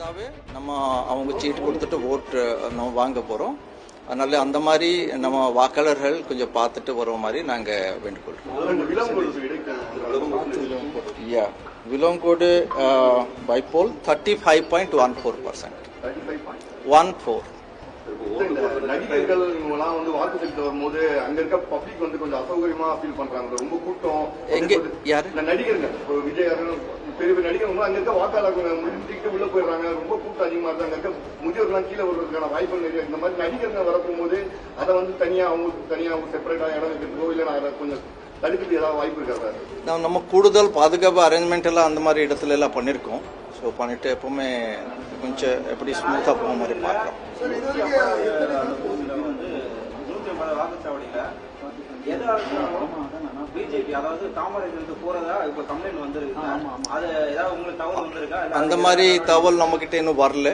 இருந்தாவே நம்ம அவங்க சீட்டு கொடுத்துட்டு ஓட்டு நம்ம வாங்க போகிறோம். அதனால அந்த மாதிரி நம்ம வாக்காளர்கள் கொஞ்சம் பார்த்துட்டு வர மாதிரி நாங்கள் வேண்டுகொள்கிறோம். விலோங்கோடு பைபோல் 35.14%. 14. நடிகர்கள் இவங்கலாம் வந்து வாக்கு செலுத்த வரும்போது அங்க இருக்க பப்ளிக் வந்து கொஞ்சம் அசௌகரியமா ஃபீல் பண்றாங்க. ரொம்ப கூட்டம். எங்க யாரு நடிகர்கள் விஜய் பெரிய பெரிய நடிகர்கள் அங்க இருக்க வாக்காளர்கள் முடிச்சுட்டு உள்ள போயிடுறாங்க. ரொம்ப கூட்டம் அதிகமா இருக்கு. அங்க இருக்க முதியோர்கள்லாம் கீழே வருவதற்கான வாய்ப்புகள் நிறைய. இந்த மாதிரி நடிகர்கள் வரப்போகும்போது அதை வந்து தனியா அவங்க செப்பரேட்டா இடம் வைக்கிறதுக்கோ இல்லை அதை கொஞ்சம் தடுக்கிறதுக்கு ஏதாவது வாய்ப்பு இருக்காது? நம்ம கூடுதல் பாதுகாப்பு அரேஞ்ச்மெண்ட் எல்லாம் அந்த மாதிரி இடத்துல எல்லாம் பண்ணியிருக்கோம். ஸோ பண்ணிட்டு எப்பவுமே கொஞ்சம் எப்படி ஸ்மூத்தாக போக மாதிரி பார்க்குறோம். அந்த மாதிரி தகவல் நம்ம கிட்ட இன்னும் வரல.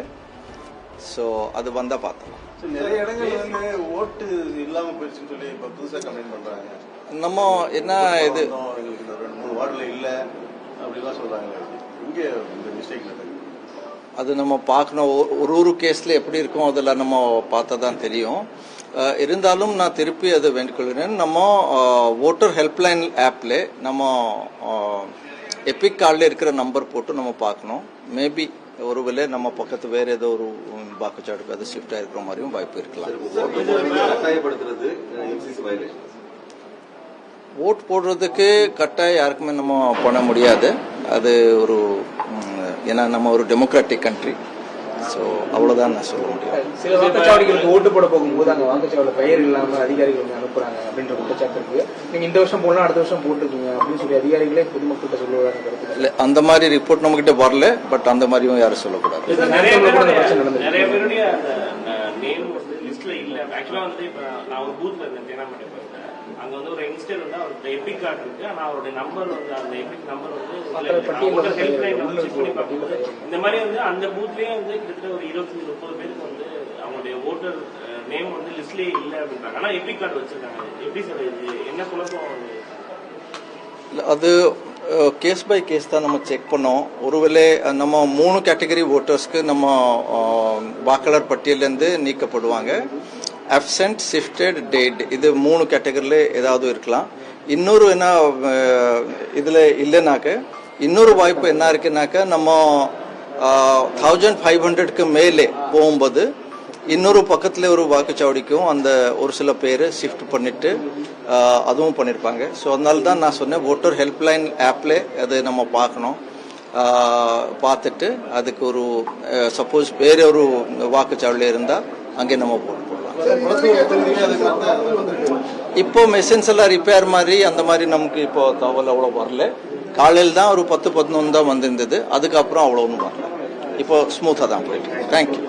ஸோ அது வந்தா பார்த்தோம். நிறைய இடங்கள் வந்து ஓட்டு இல்லாம போயிடுச்சுன்னு சொல்லி இப்ப புதுசா கம்ப்ளைண்ட் பண்றாங்க. நம்ம என்ன இது 2-3 வார்டுல இல்ல அப்படிலாம் சொல்றாங்க. இங்கே இந்த மிஸ்டேக் நடக்குது. அது நம்ம பார்க்கணும். ஒரு கேஸ்ல எப்படி இருக்கும் அதில் நம்ம பார்த்தா தான் தெரியும். இருந்தாலும் நான் திருப்பி அதை வேண்டிக்கொள்கிறேன். நம்ம ஓட்டர் ஹெல்ப்லைன் ஆப்ல நம்ம எபிக் கார்டில் இருக்கிற நம்பர் போட்டு நம்ம பார்க்கணும். மேபி ஒருவேளை நம்ம பக்கத்து வேற ஏதோ ஒரு வாக்குச்சாவடிக்கு அது ஷிஃப்ட் ஆகிருக்கிற மாதிரியும் வாய்ப்பு இருக்கலாம். ஓட் போடுறதுக்கு கட்டாயம் யாருக்குமே நம்ம பண்ண முடியாது. அது ஒரு ஏன்னா நம்ம ஒரு டெமோக்ராட்டிக் கண்ட்ரி. ஸோ அவ்வளோதான் நான் சொல்ல முடியும். சில வாக்குச்சாவடிகளுக்கு ஓட்டு போட போகும்போது அங்கே வாக்குச்சாவடி பெயர் இல்லாமல் அதிகாரிகள் அனுப்புறாங்க அப்படின்ற குற்றச்சாட்டு இருக்கு. நீங்கள் இந்த வருஷம் போடலாம் அடுத்த வருஷம் போட்டிருக்கீங்க அப்படின்னு சொல்லி அதிகாரிகளே பொதுமக்கள்கிட்ட சொல்லுவதாக கருத்து இல்லை. அந்த மாதிரி ரிப்போர்ட் நம்ம கிட்ட வரல. பட் அந்த மாதிரியும் யாரும் சொல்லக்கூடாது. நிறைய பேருடைய நேம் லிஸ்ட்ல இல்ல. ஆக்சுவலா வந்து இப்ப நான் ஒரு பூத்ல இருந்தேன் தேனாம்பேட்டை. அங்க வந்து ஒரு யங்ஸ்டர் வந்து அவரோட எபிக் கார்டு இருக்கு. ஆனா அவருடைய நம்பர் வந்து அந்த எபிக் நம்பர் வந்து ஹெல்ப்லைன் செக் பண்ணி பார்க்கும்போது இந்த மாதிரி வந்து அந்த பூத்லயே வந்து கிட்டத்தட்ட ஒரு 25-30 பேருக்கு வந்து அவங்களுடைய ஓட்டர் நேம் வந்து லிஸ்ட்லயே இல்ல அப்படின்றாங்க. ஆனா எபிக் கார்டு வச்சிருக்காங்க. எப்படி சார் இது என்ன குழப்பம்? அது கேஸ் பை கேஸ் தான் நம்ம செக் பண்ணோம். ஒருவேளை நம்ம 3 கேட்டகரி ஓட்டர்ஸ்க்கு நம்ம வாக்காளர் பட்டியலேருந்து நீக்கப்படுவாங்க. அப்சென்ட், ஷிஃப்டட், டேட், இது 3 கேட்டகரியில் ஏதாவது இருக்கலாம். இன்னொரு என்ன இதில் இல்லைனாக்க இன்னொரு வாய்ப்பு என்ன இருக்குனாக்கா நம்ம 1500க்கு மேலே போகும்போது இன்னொரு பக்கத்தில் ஒரு வாக்குச்சாவடிக்கும் அந்த ஒரு சில பேர் ஷிஃப்ட் பண்ணிட்டு அதுவும் பண்ணியிருப்பாங்க. ஸோ அதனால தான் நான் சொன்னேன் ஓட்டர் ஹெல்ப்லைன் ஆப்ல அது நம்ம பார்க்கணும். பார்த்துட்டு அதுக்கு ஒரு சப்போஸ் வேற ஒரு வாக்குச்சாவடியில் இருந்தால் அங்கே நம்ம போட்டு போடலாம். இப்போ மெஷின்ஸ் எல்லாம் ரிப்பேர் மாதிரி அந்த மாதிரி நமக்கு இப்போ தகவல் அவ்வளோ வரல. காலையில் தான் ஒரு 10-11 தான் வந்திருந்தது. அதுக்கப்புறம் அவ்வளோ ஒன்றும் வரல. இப்போ ஸ்மூத்தாக தான் போயிட்டு. தேங்க்யூ.